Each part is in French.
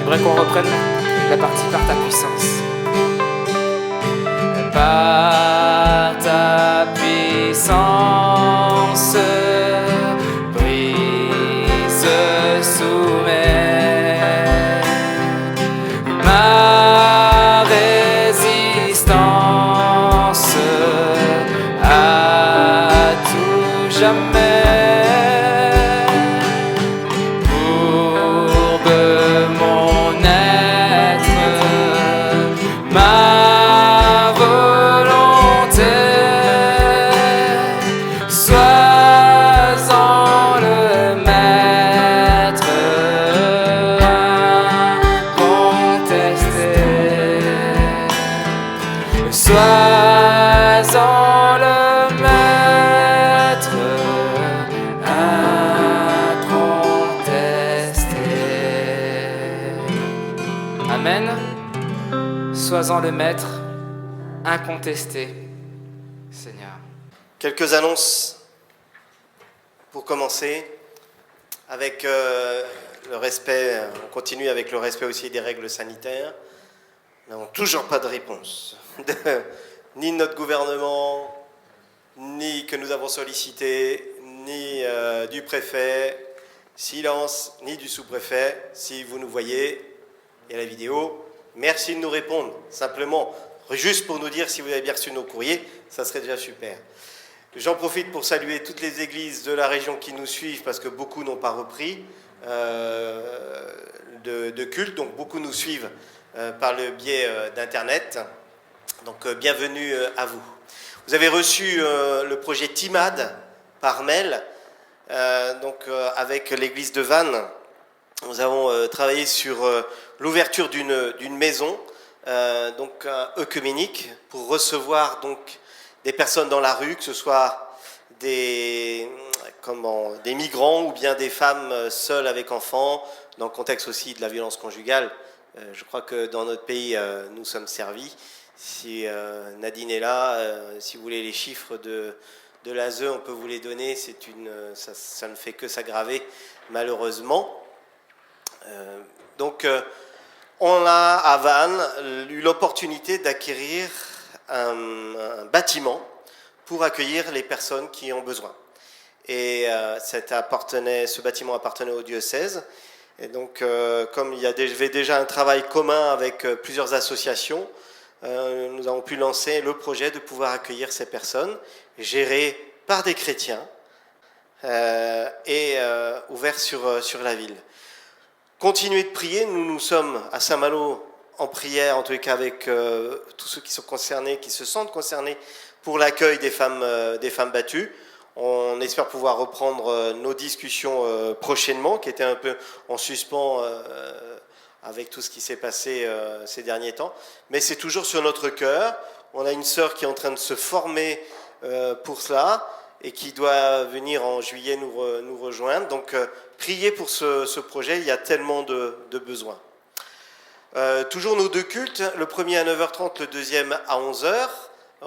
J'aimerais qu'on reprenne la partie par ta puissance. Par ta puissance, brise, soumets ma résistance à tout jamais. Sois-en le maître, incontesté. Amen. Sois-en le maître, incontesté, Seigneur. Quelques annonces pour commencer, avec le respect, on continue avec le respect aussi des règles sanitaires. Nous n'avons toujours pas de réponse, ni de notre gouvernement, ni que nous avons sollicité, ni du préfet, silence, ni du sous-préfet. Si vous nous voyez, il y a la vidéo, merci de nous répondre, simplement, juste pour nous dire si vous avez bien reçu nos courriers, ça serait déjà super. J'en profite pour saluer toutes les églises de la région qui nous suivent, parce que beaucoup n'ont pas repris de culte, donc beaucoup nous suivent par le biais d'Internet. Donc bienvenue à vous. Vous avez reçu le projet TIMAD par mail, avec l'église de Vannes. Nous avons travaillé sur l'ouverture d'une maison œcuménique pour recevoir donc des personnes dans la rue, que ce soit des migrants ou bien des femmes seules avec enfants, dans le contexte aussi de la violence conjugale. Je crois que dans notre pays, nous sommes servis. Si Nadine est là, si vous voulez les chiffres de l'ASE, on peut vous les donner. Ça ne fait que s'aggraver, malheureusement. On a à Vannes eu l'opportunité d'acquérir un bâtiment pour accueillir les personnes qui ont besoin. Et ce bâtiment appartenait au diocèse. Et donc, comme il y avait déjà un travail commun avec plusieurs associations, nous avons pu lancer le projet de pouvoir accueillir ces personnes, gérées par des chrétiens et ouverts sur la ville. Continuez de prier, nous sommes à Saint-Malo en prière, en tous les cas avec tous ceux qui sont concernés, qui se sentent concernés pour l'accueil des femmes battues. On espère pouvoir reprendre nos discussions prochainement, qui étaient un peu en suspens avec tout ce qui s'est passé ces derniers temps. Mais c'est toujours sur notre cœur. On a une sœur qui est en train de se former pour cela et qui doit venir en juillet nous rejoindre. Donc, priez pour ce projet, il y a tellement de besoins. Toujours nos deux cultes, le premier à 9h30, le deuxième à 11h.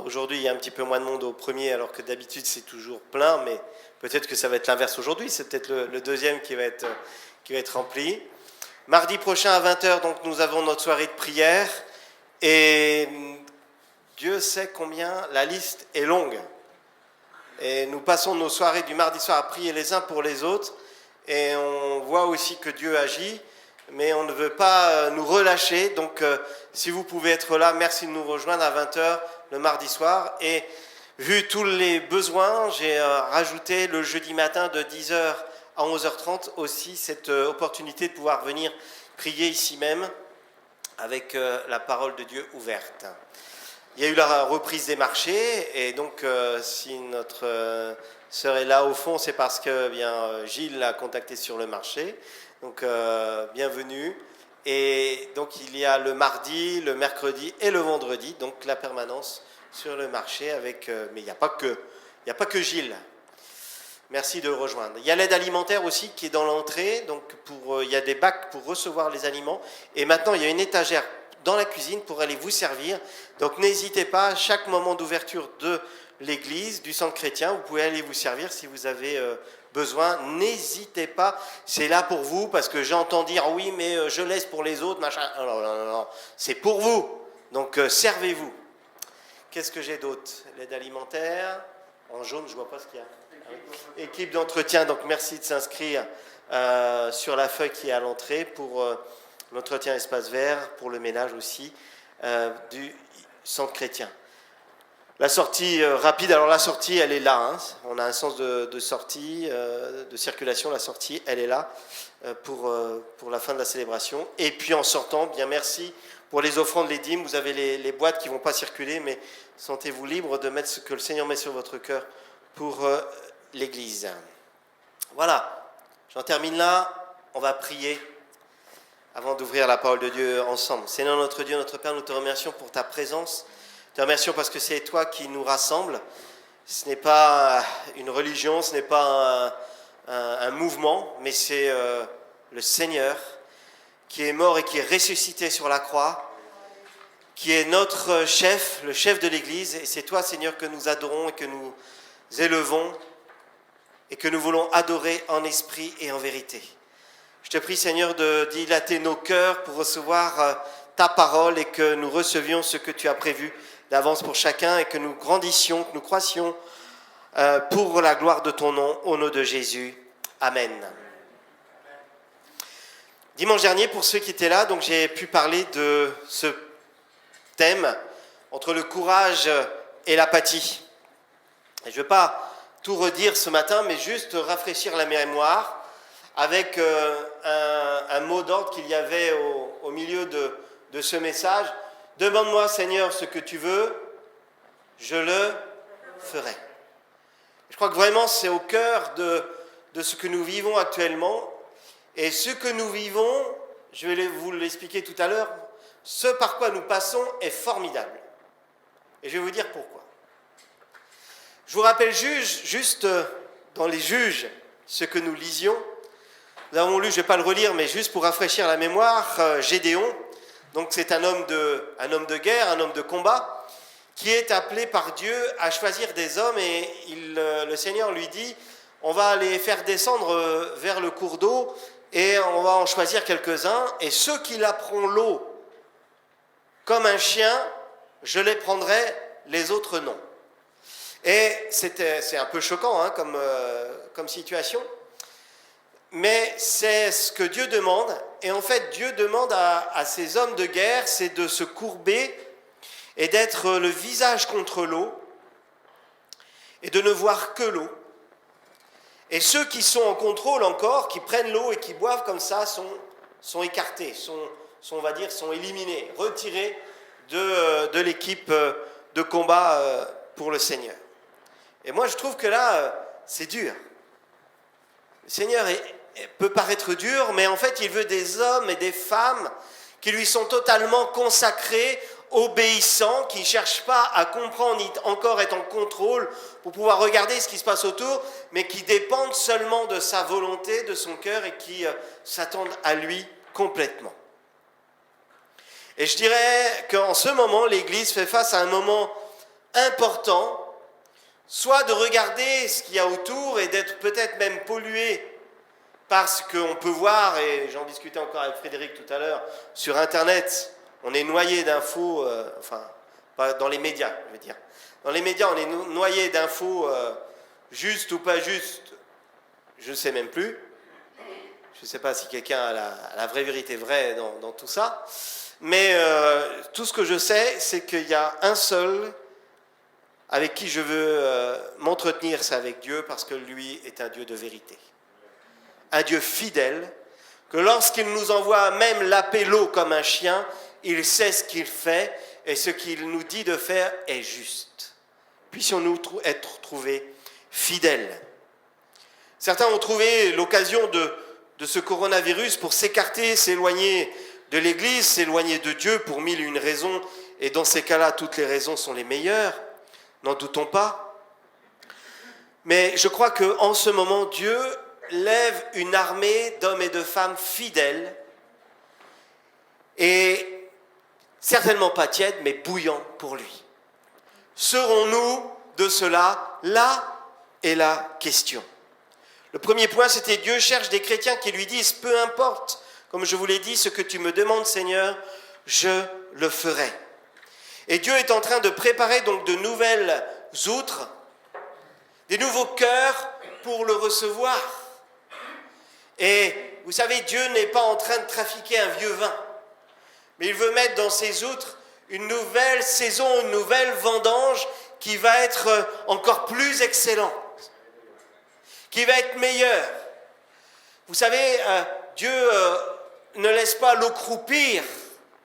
Aujourd'hui, il y a un petit peu moins de monde au premier, alors que d'habitude, c'est toujours plein, mais peut-être que ça va être l'inverse aujourd'hui. C'est peut-être le deuxième qui va être rempli. Mardi prochain à 20h, donc, nous avons notre soirée de prière. Et Dieu sait combien la liste est longue. Et nous passons nos soirées du mardi soir à prier les uns pour les autres. Et on voit aussi que Dieu agit, mais on ne veut pas nous relâcher. Donc, si vous pouvez être là, merci de nous rejoindre à 20h le mardi soir. Et vu tous les besoins, j'ai rajouté le jeudi matin de 10h à 11h30 aussi cette opportunité de pouvoir venir prier ici même avec la parole de Dieu ouverte. Il y a eu la reprise des marchés et donc si notre sœur est là au fond, c'est parce que Gilles l'a contacté sur le marché. Donc bienvenue. Et donc il y a le mardi, le mercredi et le vendredi, donc la permanence sur le marché avec. Mais il n'y a pas que Gilles. Merci de le rejoindre. Il y a l'aide alimentaire aussi qui est dans l'entrée. Donc il y a des bacs pour recevoir les aliments. Et maintenant il y a une étagère dans la cuisine pour aller vous servir. Donc n'hésitez pas, à chaque moment d'ouverture de l'église, du centre chrétien, vous pouvez aller vous servir si vous avez besoin, n'hésitez pas, c'est là pour vous, parce que j'entends dire oui, mais je laisse pour les autres, machin. Non, non, non, non. C'est pour vous, donc servez-vous. Qu'est-ce que j'ai d'autre? L'aide alimentaire, en jaune, je ne vois pas ce qu'il y a. Ah oui. Équipe d'entretien, donc merci de s'inscrire sur la feuille qui est à l'entrée pour l'entretien espace vert, pour le ménage aussi, du centre chrétien. La sortie rapide, alors la sortie elle est là, hein. On a un sens de sortie, de circulation, la sortie elle est là pour la fin de la célébration. Et puis en sortant, bien merci pour les offrandes, les dîmes, vous avez les boîtes qui ne vont pas circuler, mais sentez-vous libre de mettre ce que le Seigneur met sur votre cœur pour l'Église. Voilà, j'en termine là, on va prier avant d'ouvrir la parole de Dieu ensemble. Seigneur notre Dieu, notre Père, nous te remercions pour ta présence. Te remercions parce que c'est toi qui nous rassemble. Ce n'est pas une religion, ce n'est pas un mouvement, mais c'est le Seigneur qui est mort et qui est ressuscité sur la croix, qui est notre chef, le chef de l'Église. Et c'est toi, Seigneur, que nous adorons et que nous élevons et que nous voulons adorer en esprit et en vérité. Je te prie, Seigneur, de dilater nos cœurs pour recevoir ta parole et que nous recevions ce que tu as prévu d'avance pour chacun et que nous grandissions, que nous croissions pour la gloire de ton nom, au nom de Jésus. Amen. Dimanche dernier, pour ceux qui étaient là, donc j'ai pu parler de ce thème entre le courage et l'apathie. Et je ne vais pas tout redire ce matin, mais juste rafraîchir la mémoire avec un mot d'ordre qu'il y avait au milieu de ce message. Demande-moi, Seigneur, ce que tu veux, je le ferai. Je crois que vraiment c'est au cœur de ce que nous vivons actuellement. Et ce que nous vivons, je vais vous l'expliquer tout à l'heure, ce par quoi nous passons est formidable. Et je vais vous dire pourquoi. Je vous rappelle juste dans les Juges ce que nous lisions. Nous avons lu, je ne vais pas le relire, mais juste pour rafraîchir la mémoire, Gédéon. Donc c'est un homme de guerre, un homme de combat, qui est appelé par Dieu à choisir des hommes et le Seigneur lui dit, on va les faire descendre vers le cours d'eau et on va en choisir quelques-uns et ceux qui laperont l'eau comme un chien, je les prendrai, les autres non. Et c'est un peu choquant hein, comme situation. Mais c'est ce que Dieu demande. Et en fait, Dieu demande à ces hommes de guerre, c'est de se courber et d'être le visage contre l'eau et de ne voir que l'eau. Et ceux qui sont en contrôle encore, qui prennent l'eau et qui boivent comme ça, sont écartés, on va dire, sont éliminés, retirés de l'équipe de combat pour le Seigneur. Et moi, je trouve que là, c'est dur. Le Seigneur peut paraître dur, mais en fait, il veut des hommes et des femmes qui lui sont totalement consacrés, obéissants, qui ne cherchent pas à comprendre, ni encore être en contrôle pour pouvoir regarder ce qui se passe autour, mais qui dépendent seulement de sa volonté, de son cœur et qui s'attendent à lui complètement. Et je dirais qu'en ce moment, l'Église fait face à un moment important, soit de regarder ce qu'il y a autour et d'être peut-être même pollué par ce qu'on peut voir, et j'en discutais encore avec Frédéric tout à l'heure, sur Internet, on est noyé d'infos, pas dans les médias, je veux dire. Dans les médias, on est noyé d'infos justes ou pas justes, je ne sais même plus. Je ne sais pas si quelqu'un a la vraie vérité vraie dans tout ça. Mais tout ce que je sais, c'est qu'il y a un seul avec qui je veux m'entretenir, c'est avec Dieu, parce que lui est un Dieu de vérité. Un Dieu fidèle, que lorsqu'il nous envoie même laper l'eau comme un chien, il sait ce qu'il fait, et ce qu'il nous dit de faire est juste. Puissions-nous être trouvés fidèles. Certains ont trouvé l'occasion de ce coronavirus pour s'écarter, s'éloigner de l'Église, s'éloigner de Dieu pour mille et une raisons, et dans ces cas-là, toutes les raisons sont les meilleures, n'en doutons pas. Mais je crois qu'en ce moment, Dieu lève une armée d'hommes et de femmes fidèles, et certainement pas tièdes, mais bouillants pour lui. Serons-nous de cela? Là est la question. Le premier point, c'était Dieu cherche des chrétiens qui lui disent, peu importe, comme je vous l'ai dit, ce que tu me demandes, Seigneur, je le ferai. Et Dieu est en train de préparer donc de nouvelles outres, des nouveaux cœurs pour le recevoir. Et vous savez, Dieu n'est pas en train de trafiquer un vieux vin, mais il veut mettre dans ses outres une nouvelle saison, une nouvelle vendange qui va être encore plus excellente, qui va être meilleure. Vous savez, Dieu ne laisse pas l'eau croupir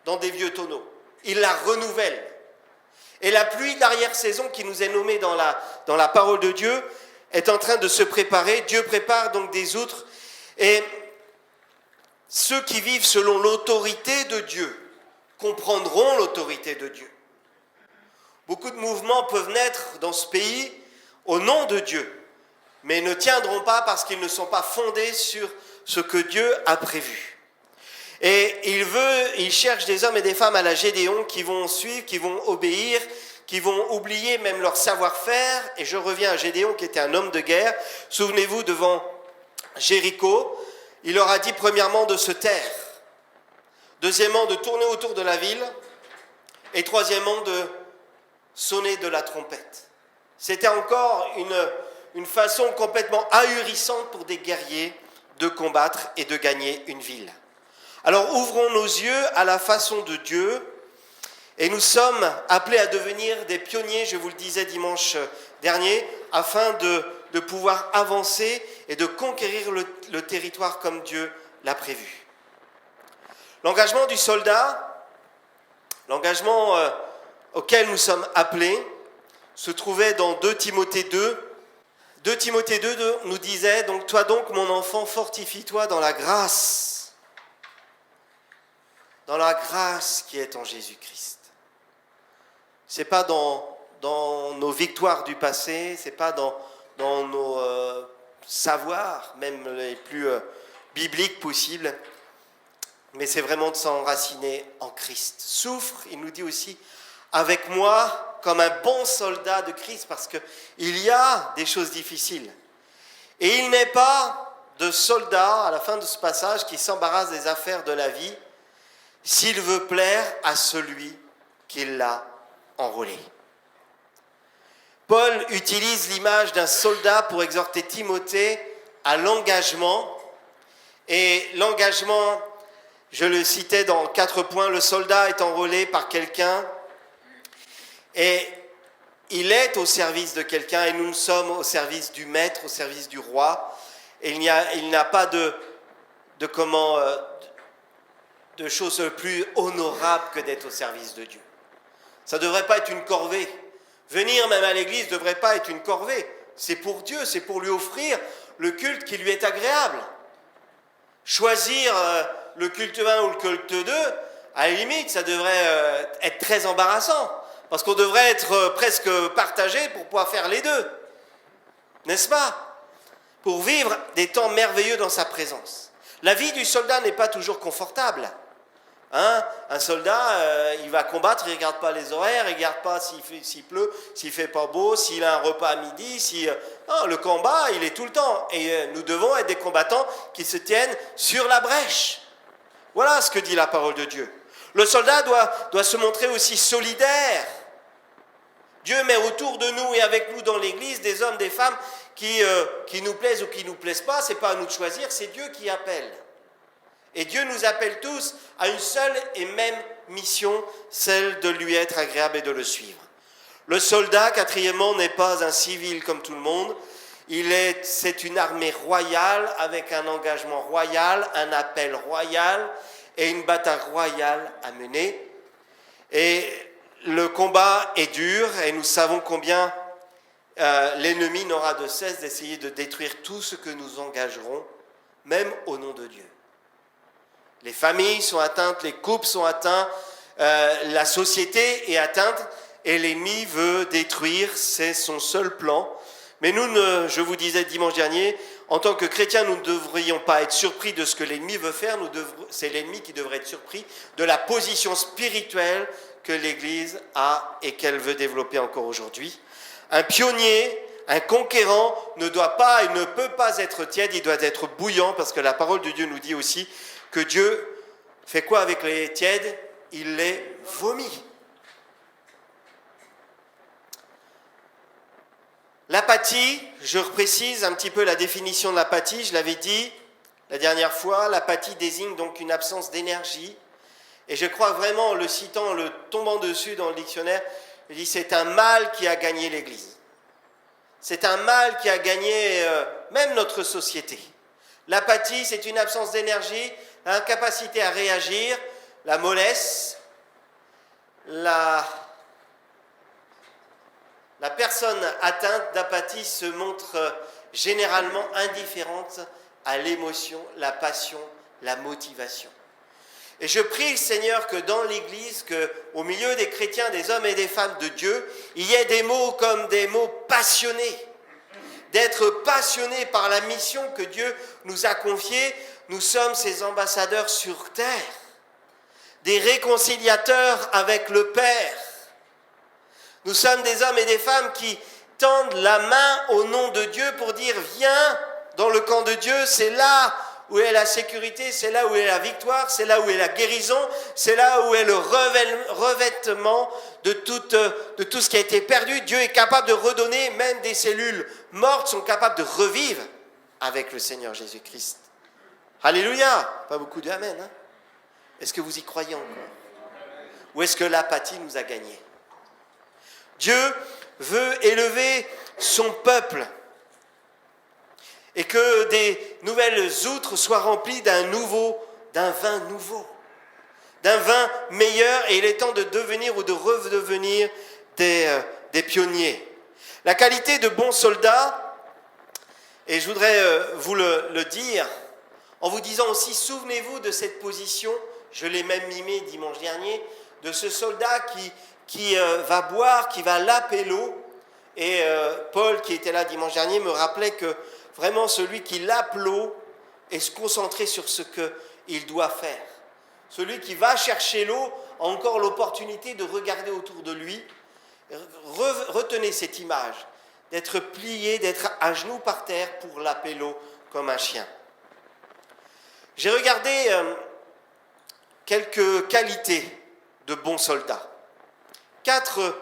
dans des vieux tonneaux, il la renouvelle. Et la pluie de l'arrière-saison qui nous est nommée dans la parole de Dieu est en train de se préparer. Dieu prépare donc des outres. Et ceux qui vivent selon l'autorité de Dieu comprendront l'autorité de Dieu. Beaucoup de mouvements peuvent naître dans ce pays au nom de Dieu, mais ne tiendront pas parce qu'ils ne sont pas fondés sur ce que Dieu a prévu. Et il cherche des hommes et des femmes à la Gédéon qui vont suivre, qui vont obéir, qui vont oublier même leur savoir-faire. Et je reviens à Gédéon qui était un homme de guerre. Souvenez-vous, devant Jéricho, il leur a dit premièrement de se taire, deuxièmement de tourner autour de la ville, et troisièmement de sonner de la trompette. C'était encore une façon complètement ahurissante pour des guerriers de combattre et de gagner une ville. Alors ouvrons nos yeux à la façon de Dieu, et nous sommes appelés à devenir des pionniers, je vous le disais dimanche dernier, afin de pouvoir avancer et de conquérir le territoire comme Dieu l'a prévu. L'engagement du soldat, l'engagement auquel nous sommes appelés, se trouvait dans 2 Timothée 2. 2 Timothée 2 nous disait, donc toi donc mon enfant, fortifie-toi dans la grâce qui est en Jésus-Christ. C'est pas dans nos victoires du passé, c'est pas dans nos savoirs, même les plus bibliques possibles, mais c'est vraiment de s'enraciner en Christ. Souffre, il nous dit aussi, avec moi, comme un bon soldat de Christ, parce qu'il y a des choses difficiles. Et il n'est pas de soldat, à la fin de ce passage, qui s'embarrasse des affaires de la vie, s'il veut plaire à celui qui l'a enrôlé. Paul utilise l'image d'un soldat pour exhorter Timothée à l'engagement. Et l'engagement, je le citais dans 4 points, le soldat est enrôlé par quelqu'un et il est au service de quelqu'un et nous sommes au service du maître, au service du roi. Et il n'y a pas de choses plus honorables que d'être au service de Dieu. Ça ne devrait pas être une corvée. Venir même à l'église ne devrait pas être une corvée. C'est pour Dieu, c'est pour lui offrir le culte qui lui est agréable. Choisir le culte 1 ou le culte 2, à la limite, ça devrait être très embarrassant. Parce qu'on devrait être presque partagé pour pouvoir faire les deux. N'est-ce pas? Pour vivre des temps merveilleux dans sa présence. La vie du soldat n'est pas toujours confortable. Un soldat, il va combattre, il ne regarde pas les horaires, il ne regarde pas s'il pleut, s'il ne fait pas beau, s'il a un repas à midi. Le combat, il est tout le temps. Et nous devons être des combattants qui se tiennent sur la brèche. Voilà ce que dit la parole de Dieu. Le soldat doit se montrer aussi solidaire. Dieu met autour de nous et avec nous dans l'église des hommes, des femmes qui nous plaisent ou qui ne nous plaisent pas. Ce n'est pas à nous de choisir, c'est Dieu qui appelle. Et Dieu nous appelle tous à une seule et même mission, celle de lui être agréable et de le suivre. Le soldat, quatrièmement, n'est pas un civil comme tout le monde. C'est une armée royale avec un engagement royal, un appel royal et une bataille royale à mener. Et le combat est dur et nous savons combien l'ennemi n'aura de cesse d'essayer de détruire tout ce que nous engagerons, même au nom de Dieu. Les familles sont atteintes, les couples sont atteints, la société est atteinte et l'ennemi veut détruire, c'est son seul plan. Mais nous, je vous disais dimanche dernier, en tant que chrétiens, nous ne devrions pas être surpris de ce que l'ennemi veut faire, c'est l'ennemi qui devrait être surpris de la position spirituelle que l'Église a et qu'elle veut développer encore aujourd'hui. Un pionnier un conquérant ne doit pas, il ne peut pas être tiède, il doit être bouillant, parce que la parole de Dieu nous dit aussi que Dieu fait quoi avec les tièdes? Il les vomit. L'apathie, je reprécise un petit peu la définition de l'apathie, je l'avais dit la dernière fois, l'apathie désigne donc une absence d'énergie. Et je crois vraiment, en le citant, en le tombant dessus dans le dictionnaire, il dit c'est un mal qui a gagné l'Église. C'est un mal qui a gagné même notre société. L'apathie, c'est une absence d'énergie, l'incapacité à réagir, la mollesse, la personne atteinte d'apathie se montre généralement indifférente à l'émotion, la passion, la motivation. Et je prie le Seigneur que dans l'Église, qu'au milieu des chrétiens, des hommes et des femmes de Dieu, il y ait des mots comme des mots passionnés, d'être passionnés par la mission que Dieu nous a confiée. Nous sommes ses ambassadeurs sur terre, des réconciliateurs avec le Père. Nous sommes des hommes et des femmes qui tendent la main au nom de Dieu pour dire « Viens dans le camp de Dieu, c'est là où est la sécurité, c'est là où est la victoire, c'est là où est la guérison, c'est là où est le revêtement de tout ce qui a été perdu. Dieu est capable de redonner, même des cellules mortes sont capables de revivre avec le Seigneur Jésus-Christ. » Alléluia! Pas beaucoup d'amen. Hein? Est-ce que vous y croyez encore? Ou est-ce que l'apathie nous a gagnés? Dieu veut élever son peuple et que des nouvelles outres soient remplies d'un vin nouveau, d'un vin meilleur, et il est temps de devenir ou de redevenir des pionniers. La qualité de bons soldats, et je voudrais vous le dire, en vous disant aussi, souvenez-vous de cette position, je l'ai même mimé dimanche dernier, de ce soldat qui va boire, qui va laper l'eau, et Paul, qui était là dimanche dernier, me rappelait que vraiment celui qui lape l'eau est se concentrer sur ce qu'il doit faire. Celui qui va chercher l'eau a encore l'opportunité de regarder autour de lui. Retenez cette image, d'être plié, d'être à genoux par terre pour laper l'eau comme un chien. J'ai regardé quelques qualités de bons soldats. Quatre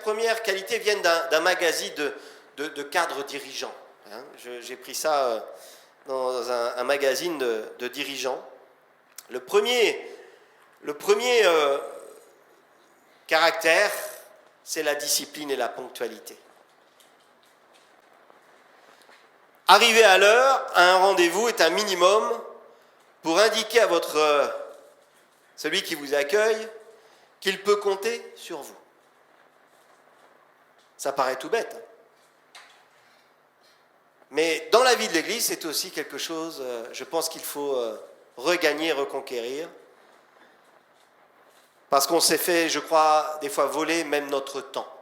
premières qualités viennent d'un magazine de cadres dirigeants. Hein, j'ai pris ça dans un magazine de dirigeants. Le premier caractère, c'est la discipline et la ponctualité. Arriver à l'heure à un rendez-vous est un minimum pour indiquer à celui qui vous accueille qu'il peut compter sur vous. Ça paraît tout bête. Mais dans la vie de l'Église, c'est aussi quelque chose, je pense qu'il faut regagner, reconquérir. Parce qu'on s'est fait, je crois, des fois voler même notre temps.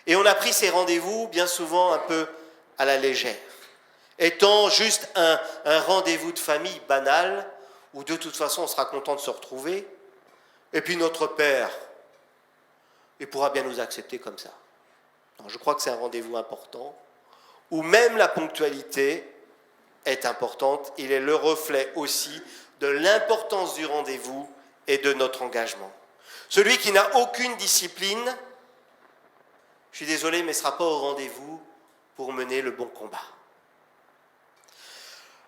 Et on a pris ces rendez-vous bien souvent un peu à la légère, étant juste un rendez-vous de famille banal, où de toute façon on sera content de se retrouver, et puis notre Père, il pourra bien nous accepter comme ça. Non, je crois que c'est un rendez-vous important, où même la ponctualité est importante, il est le reflet aussi de l'importance du rendez-vous et de notre engagement. Celui qui n'a aucune discipline, je suis désolé, mais ne sera pas au rendez-vous pour mener le bon combat.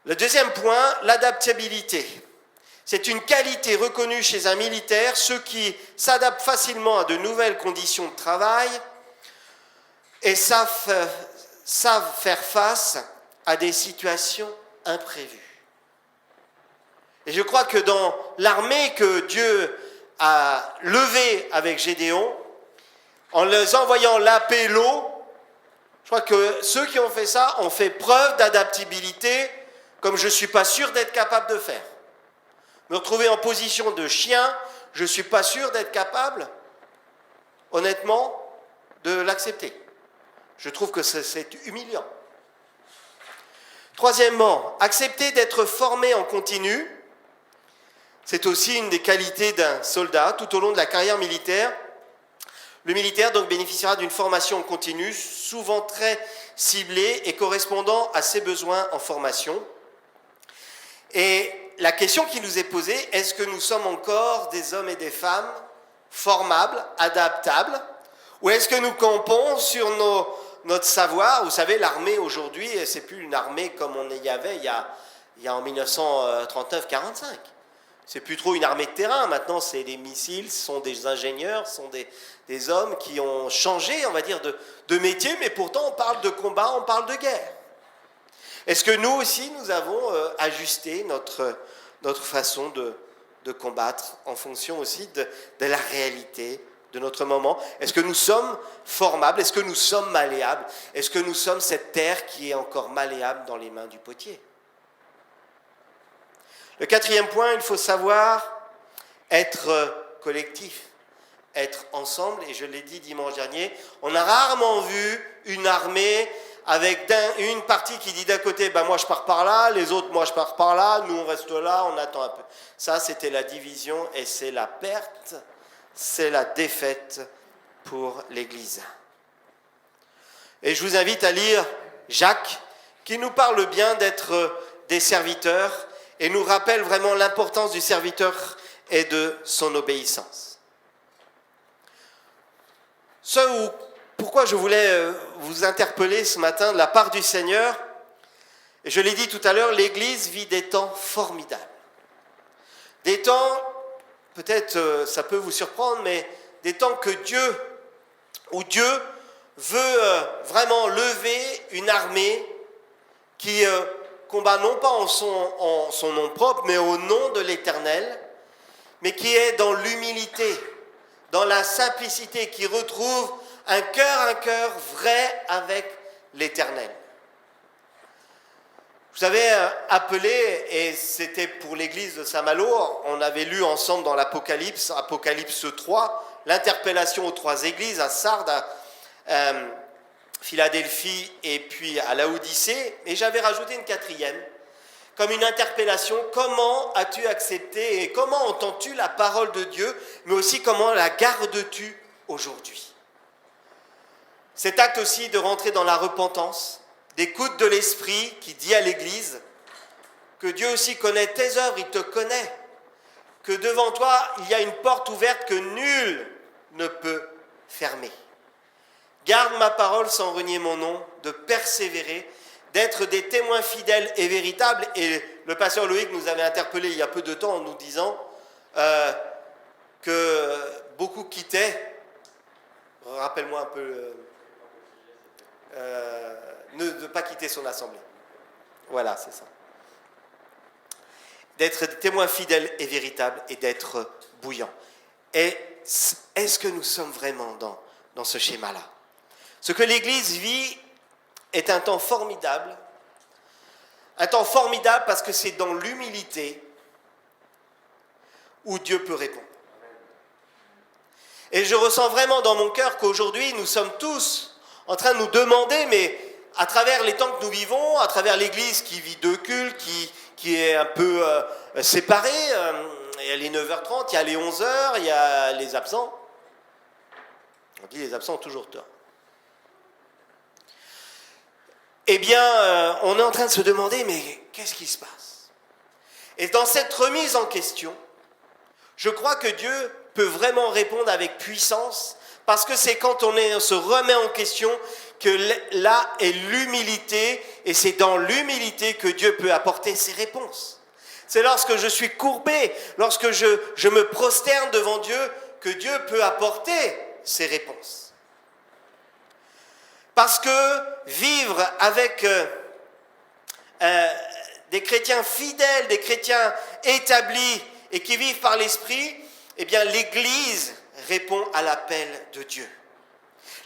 Le deuxième point, l'adaptabilité. C'est une qualité reconnue chez un militaire, ceux qui s'adaptent facilement à de nouvelles conditions de travail et savent faire face à des situations imprévues. Et je crois que dans l'armée que Dieu a levée avec Gédéon, en les envoyant laper l'eau, je crois que ceux qui ont fait ça ont fait preuve d'adaptabilité, comme je ne suis pas sûr d'être capable de faire. Me retrouver en position de chien, je ne suis pas sûr d'être capable, honnêtement, de l'accepter. Je trouve que c'est humiliant. Troisièmement, accepter d'être formé en continu, c'est aussi une des qualités d'un soldat tout au long de la carrière militaire. Le militaire donc bénéficiera d'une formation continue, souvent très ciblée et correspondant à ses besoins en formation. Et la question qui nous est posée, est-ce que nous sommes encore des hommes et des femmes formables, adaptables, ou est-ce que nous campons sur notre savoir? Vous savez, l'armée aujourd'hui, c'est plus une armée comme on y avait il y a en 1939-45. C'est plus trop une armée de terrain. Maintenant, c'est des missiles, ce sont des ingénieurs, ce sont des hommes qui ont changé, on va dire, de métier, mais pourtant on parle de combat, on parle de guerre. Est-ce que nous aussi, nous avons ajusté notre façon de combattre en fonction aussi de la réalité de notre moment? Est-ce que nous sommes formables? Est-ce que nous sommes malléables? Est-ce que nous sommes cette terre qui est encore malléable dans les mains du potier? Le quatrième point, il faut savoir être collectif, être ensemble. Et je l'ai dit dimanche dernier, on a rarement vu une armée avec une partie qui dit d'un côté, moi je pars par là, les autres, moi je pars par là, nous on reste là, on attend un peu. Ça, c'était la division et c'est la perte, c'est la défaite pour l'Église. Et je vous invite à lire Jacques, qui nous parle bien d'être des serviteurs et nous rappelle vraiment l'importance du serviteur et de son obéissance. Pourquoi je voulais vous interpeller ce matin de la part du Seigneur, et je l'ai dit tout à l'heure, l'Église vit des temps formidables. Des temps, peut-être ça peut vous surprendre, mais des temps où Dieu veut vraiment lever une armée qui combat non pas en son nom propre, mais au nom de l'Éternel, mais qui est dans l'humilité, dans la simplicité, qui retrouve un cœur vrai avec l'Éternel. Vous avez appelé, et c'était pour l'église de Saint-Malo, on avait lu ensemble dans l'Apocalypse, Apocalypse 3, l'interpellation aux trois églises, à Sardes, à Philadelphie et puis à Laodicée, et j'avais rajouté une quatrième, comme une interpellation, comment as-tu accepté et comment entends-tu la parole de Dieu, mais aussi comment la gardes-tu aujourd'hui? Cet acte aussi de rentrer dans la repentance, d'écoute de l'Esprit qui dit à l'Église que Dieu aussi connaît tes œuvres, il te connaît, que devant toi il y a une porte ouverte que nul ne peut fermer. Garde ma parole sans renier mon nom, de persévérer, d'être des témoins fidèles et véritables. Et le pasteur Loïc nous avait interpellé il y a peu de temps en nous disant que beaucoup quittaient, rappelle-moi un peu, ne pas quitter son assemblée. Voilà, c'est ça. D'être des témoins fidèles et véritables et d'être bouillants. Et est-ce que nous sommes vraiment dans ce schéma-là? Ce que l'Église vit est un temps formidable parce que c'est dans l'humilité où Dieu peut répondre. Et je ressens vraiment dans mon cœur qu'aujourd'hui, nous sommes tous en train de nous demander, mais à travers les temps que nous vivons, à travers l'Église qui vit deux cultes, qui est un peu séparée, il y a les 9h30, il y a les 11h, il y a les absents. On dit les absents ont toujours tort. Eh bien, on est en train de se demander, mais qu'est-ce qui se passe? Et dans cette remise en question, je crois que Dieu peut vraiment répondre avec puissance, parce que c'est quand on se remet en question que là est l'humilité, et c'est dans l'humilité que Dieu peut apporter ses réponses. C'est lorsque je suis courbé, lorsque je me prosterne devant Dieu, que Dieu peut apporter ses réponses. Parce que vivre avec des chrétiens fidèles, des chrétiens établis et qui vivent par l'Esprit, eh bien l'Église répond à l'appel de Dieu.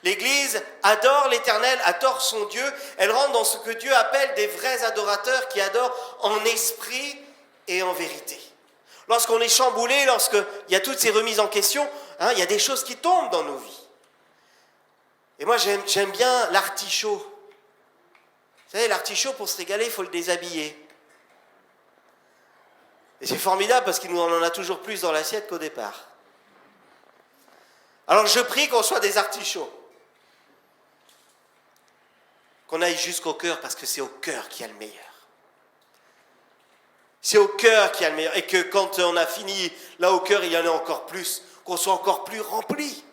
L'Église adore l'Éternel, adore son Dieu. Elle rentre dans ce que Dieu appelle des vrais adorateurs qui adorent en esprit et en vérité. Lorsqu'on est chamboulé, lorsqu'il y a toutes ces remises en question, il y a des choses qui tombent dans nos vies. Et moi, j'aime bien l'artichaut. Vous savez, l'artichaut, pour se régaler, il faut le déshabiller. Et c'est formidable parce qu'il en a toujours plus dans l'assiette qu'au départ. Alors je prie qu'on soit des artichauts. Qu'on aille jusqu'au cœur, parce que c'est au cœur qu'il y a le meilleur. C'est au cœur qu'il y a le meilleur. Et que quand on a fini là au cœur, il y en a encore plus. Qu'on soit encore plus rempli.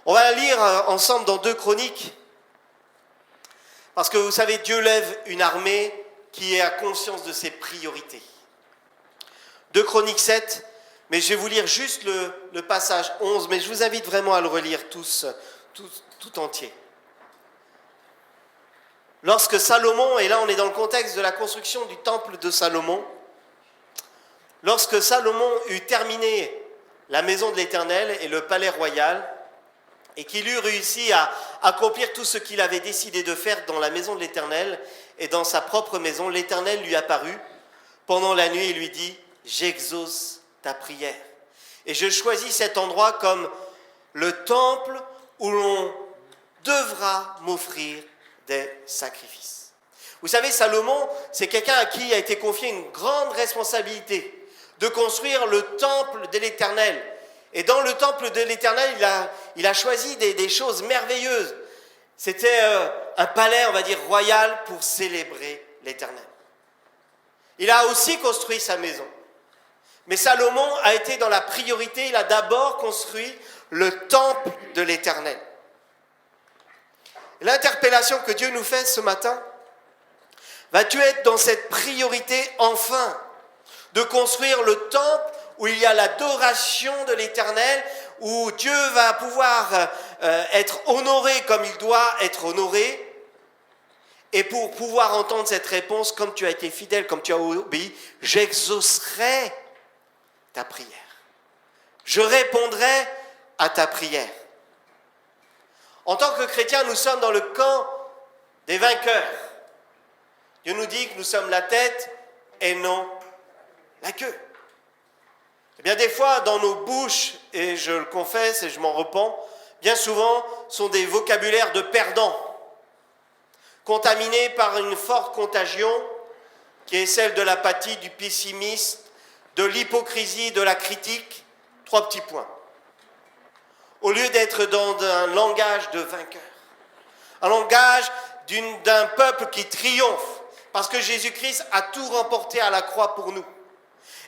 On va lire ensemble dans 2 Chroniques. Parce que vous savez, Dieu lève une armée qui a conscience de ses priorités. 2 Chroniques 7, mais je vais vous lire juste le passage 11, mais je vous invite vraiment à le relire tout entier. Lorsque Salomon, et là on est dans le contexte de la construction du temple de Salomon, lorsque Salomon eut terminé la maison de l'Éternel et le palais royal, et qu'il eut réussi à accomplir tout ce qu'il avait décidé de faire dans la maison de l'Éternel et dans sa propre maison, l'Éternel lui apparut pendant la nuit et lui dit « J'exauce ta prière. Et je choisis cet endroit comme le temple où l'on devra m'offrir des sacrifices. » Vous savez, Salomon, c'est quelqu'un à qui a été confiée une grande responsabilité de construire le temple de l'Éternel. Et dans le temple de l'Éternel, il a choisi des choses merveilleuses. C'était un palais, on va dire, royal pour célébrer l'Éternel. Il a aussi construit sa maison. Mais Salomon a été dans la priorité, il a d'abord construit le temple de l'Éternel. L'interpellation que Dieu nous fait ce matin, vas-tu être dans cette priorité enfin de construire le temple où il y a l'adoration de l'Éternel, où Dieu va pouvoir être honoré comme il doit être honoré, et pour pouvoir entendre cette réponse, comme tu as été fidèle, comme tu as obéi, j'exaucerai ta prière. Je répondrai à ta prière. En tant que chrétiens, nous sommes dans le camp des vainqueurs. Dieu nous dit que nous sommes la tête et non la queue. Eh bien, des fois, dans nos bouches, et je le confesse et je m'en repens, bien souvent, sont des vocabulaires de perdants, contaminés par une forte contagion qui est celle de l'apathie, du pessimisme, de l'hypocrisie, de la critique. 3 petits points. Au lieu d'être dans un langage de vainqueur, un langage d'un peuple qui triomphe, parce que Jésus-Christ a tout remporté à la croix pour nous.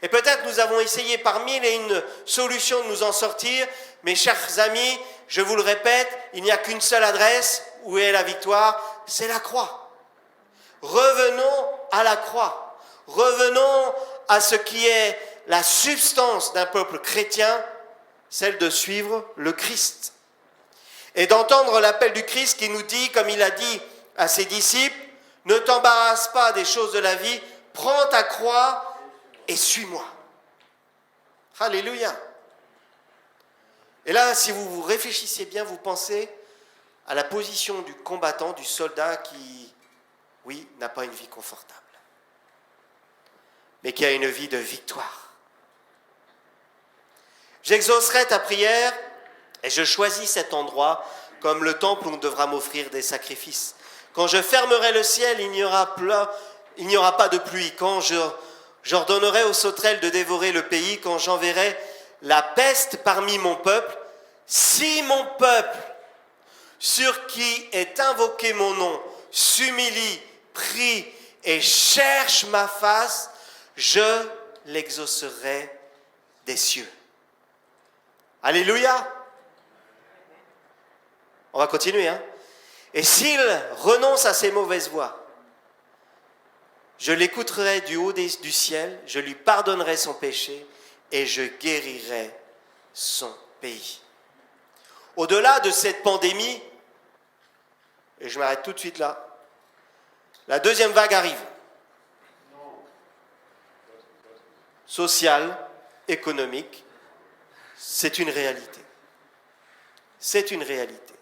Et peut-être nous avons essayé par 1001 solutions de nous en sortir, mais chers amis, je vous le répète, il n'y a qu'une seule adresse où est la victoire, c'est la croix. Revenons à la croix. Revenons à ce qui est la substance d'un peuple chrétien, celle de suivre le Christ. Et d'entendre l'appel du Christ qui nous dit, comme il a dit à ses disciples, ne t'embarrasse pas des choses de la vie, prends ta croix et suis-moi. Alléluia. Et là, si vous réfléchissez bien, vous pensez à la position du combattant, du soldat qui, oui, n'a pas une vie confortable, mais qui a une vie de victoire. J'exaucerai ta prière et je choisis cet endroit comme le temple où on devra m'offrir des sacrifices. Quand je fermerai le ciel, il n'y aura pas de pluie. Quand j'ordonnerai aux sauterelles de dévorer le pays, quand j'enverrai la peste parmi mon peuple, si mon peuple, sur qui est invoqué mon nom, s'humilie, prie et cherche ma face, je l'exaucerai des cieux. Alléluia. On va continuer, hein. Et s'il renonce à ses mauvaises voies, je l'écouterai du haut du ciel, je lui pardonnerai son péché et je guérirai son pays. Au-delà de cette pandémie, et je m'arrête tout de suite là, la deuxième vague arrive. Sociale, économique, c'est une réalité. C'est une réalité.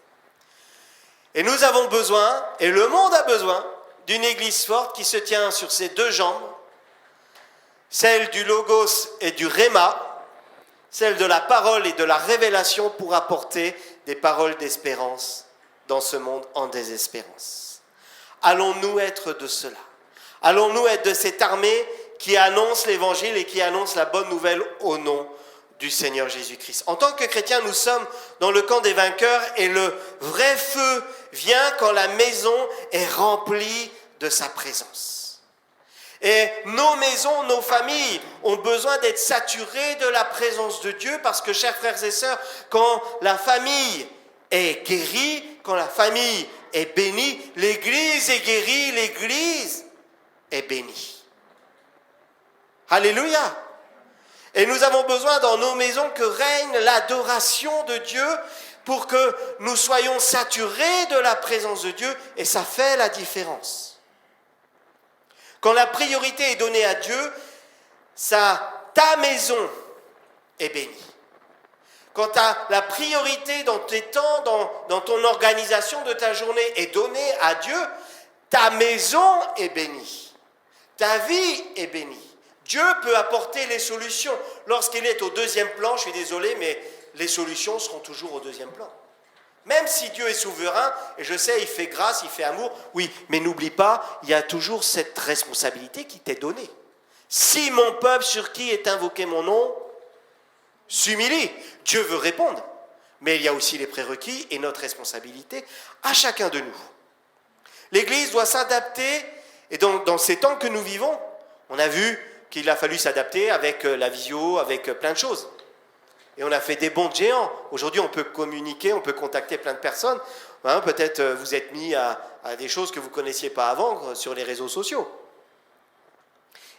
Et nous avons besoin, et le monde a besoin, d'une église forte qui se tient sur ses 2 jambes, celle du Logos et du Réma, celle de la parole et de la révélation pour apporter des paroles d'espérance dans ce monde en désespérance. Allons-nous être de cela? Allons-nous être de cette armée qui annonce l'évangile et qui annonce la bonne nouvelle au nom du Seigneur Jésus-Christ. En tant que chrétiens, nous sommes dans le camp des vainqueurs et le vrai feu vient quand la maison est remplie de sa présence. Et nos maisons, nos familles ont besoin d'être saturées de la présence de Dieu parce que, chers frères et sœurs, quand la famille est guérie, quand la famille est bénie, l'Église est guérie, l'Église est bénie. Alléluia! Et nous avons besoin dans nos maisons que règne l'adoration de Dieu pour que nous soyons saturés de la présence de Dieu et ça fait la différence. Quand la priorité est donnée à Dieu, ta maison est bénie. Quand la priorité dans tes temps, dans ton organisation de ta journée est donnée à Dieu, ta maison est bénie. Ta vie est bénie. Dieu peut apporter les solutions. Lorsqu'il est au deuxième plan, je suis désolé, mais les solutions seront toujours au deuxième plan. Même si Dieu est souverain, et je sais, il fait grâce, il fait amour, oui, mais n'oublie pas, il y a toujours cette responsabilité qui t'est donnée. Si mon peuple sur qui est invoqué mon nom s'humilie, Dieu veut répondre. Mais il y a aussi les prérequis et notre responsabilité à chacun de nous. L'Église doit s'adapter, et dans ces temps que nous vivons, on a vu qu'il a fallu s'adapter avec la visio, avec plein de choses. Et on a fait des bonds de géants. Aujourd'hui, on peut communiquer, on peut contacter plein de personnes. Hein, peut-être vous êtes mis à des choses que vous ne connaissiez pas avant sur les réseaux sociaux.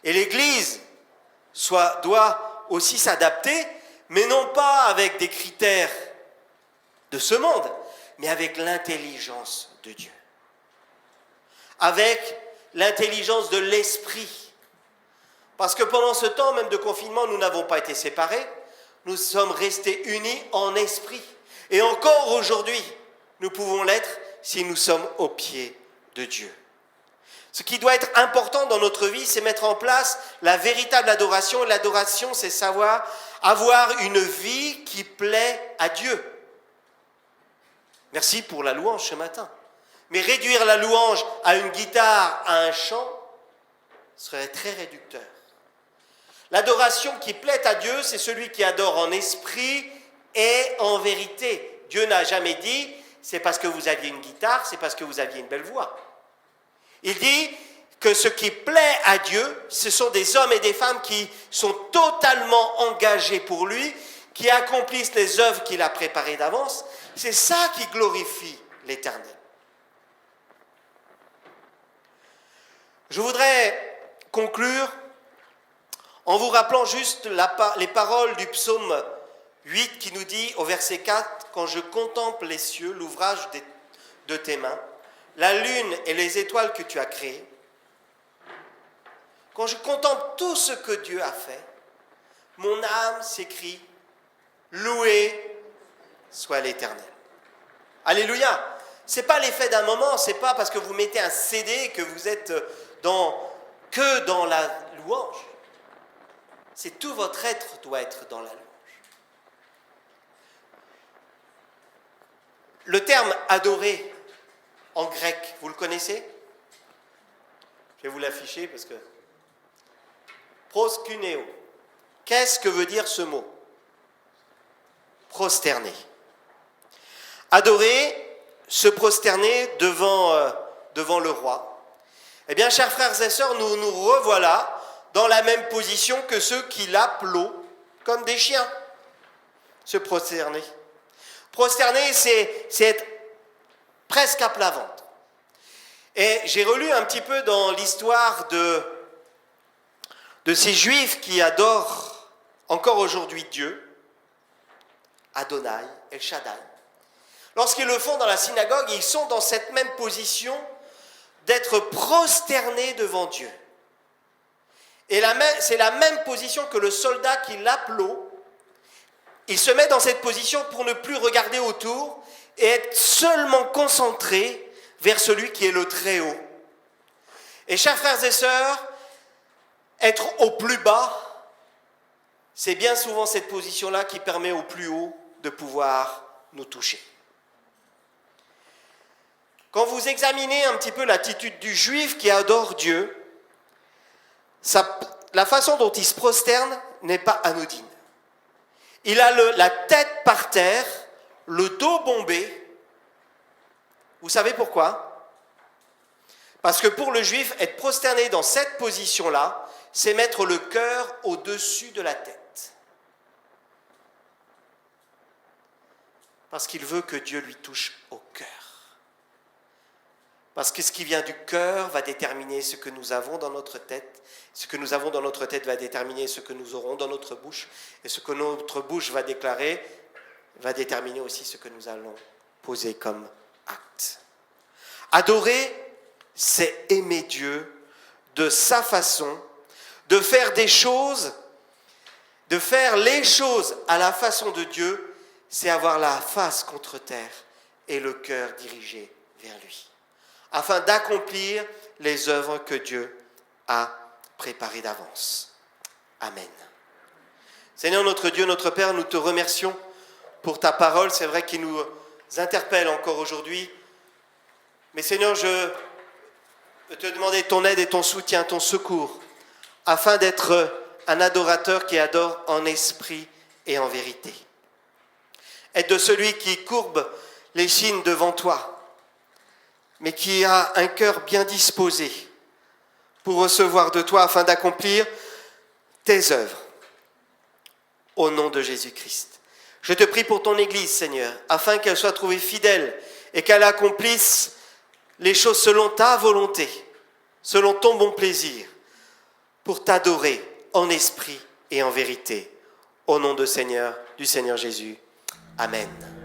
Et l'Église doit aussi s'adapter, mais non pas avec des critères de ce monde, mais avec l'intelligence de Dieu. Avec l'intelligence de l'Esprit. Parce que pendant ce temps, même de confinement, nous n'avons pas été séparés. Nous sommes restés unis en esprit. Et encore aujourd'hui, nous pouvons l'être si nous sommes au pied de Dieu. Ce qui doit être important dans notre vie, c'est mettre en place la véritable adoration. Et l'adoration, c'est savoir avoir une vie qui plaît à Dieu. Merci pour la louange ce matin. Mais réduire la louange à une guitare, à un chant, serait très réducteur. L'adoration qui plaît à Dieu, c'est celui qui adore en esprit et en vérité. Dieu n'a jamais dit, c'est parce que vous aviez une guitare, c'est parce que vous aviez une belle voix. Il dit que ce qui plaît à Dieu, ce sont des hommes et des femmes qui sont totalement engagés pour lui, qui accomplissent les œuvres qu'il a préparées d'avance. C'est ça qui glorifie l'Éternel. Je voudrais conclure en vous rappelant juste les paroles du psaume 8 qui nous dit au verset 4 « Quand je contemple les cieux, l'ouvrage de tes mains, la lune et les étoiles que tu as créées, quand je contemple tout ce que Dieu a fait, mon âme s'écrie « Loué soit l'Éternel ». Alléluia. Ce n'est pas l'effet d'un moment, ce n'est pas parce que vous mettez un CD que vous êtes que dans la louange. C'est tout votre être doit être dans la louange. Le terme adorer en grec, vous le connaissez? Je vais vous l'afficher parce que proskuneo. Qu'est-ce que veut dire ce mot? Prosterner. Adorer, se prosterner devant le roi. Eh bien, chers frères et sœurs, nous revoilà dans la même position que ceux qui l'appellent comme des chiens. Se prosterner. Prosterner, c'est être presque à plat ventre. Et j'ai relu un petit peu dans l'histoire de ces Juifs qui adorent encore aujourd'hui Dieu, Adonai, El Shaddai. Lorsqu'ils le font dans la synagogue, ils sont dans cette même position d'être prosternés devant Dieu. Et c'est la même position que le soldat qui l'appelle. Il se met dans cette position pour ne plus regarder autour et être seulement concentré vers celui qui est le Très-Haut. Et chers frères et sœurs, être au plus bas, c'est bien souvent cette position-là qui permet au plus haut de pouvoir nous toucher. Quand vous examinez un petit peu l'attitude du Juif qui adore Dieu, la façon dont il se prosterne n'est pas anodine. Il a la tête par terre, le dos bombé. Vous savez pourquoi? Parce que pour le juif, être prosterné dans cette position-là, c'est mettre le cœur au-dessus de la tête. Parce qu'il veut que Dieu lui touche au cœur. Parce que ce qui vient du cœur va déterminer ce que nous avons dans notre tête. Ce que nous avons dans notre tête va déterminer ce que nous aurons dans notre bouche. Et ce que notre bouche va déclarer va déterminer aussi ce que nous allons poser comme acte. Adorer, c'est aimer Dieu de sa façon, de faire des choses, de faire les choses à la façon de Dieu, c'est avoir la face contre terre et le cœur dirigé vers lui, afin d'accomplir les œuvres que Dieu a préparées d'avance. Amen. Seigneur notre Dieu, notre Père, nous te remercions pour ta parole, c'est vrai qu'il nous interpelle encore aujourd'hui, mais Seigneur, je veux te demander ton aide et ton soutien, ton secours, afin d'être un adorateur qui adore en esprit et en vérité. Aide de celui qui courbe l'échine devant toi, mais qui a un cœur bien disposé pour recevoir de toi afin d'accomplir tes œuvres. Au nom de Jésus-Christ. Je te prie pour ton Église, Seigneur, afin qu'elle soit trouvée fidèle et qu'elle accomplisse les choses selon ta volonté, selon ton bon plaisir, pour t'adorer en esprit et en vérité. Au nom du Seigneur Jésus. Amen.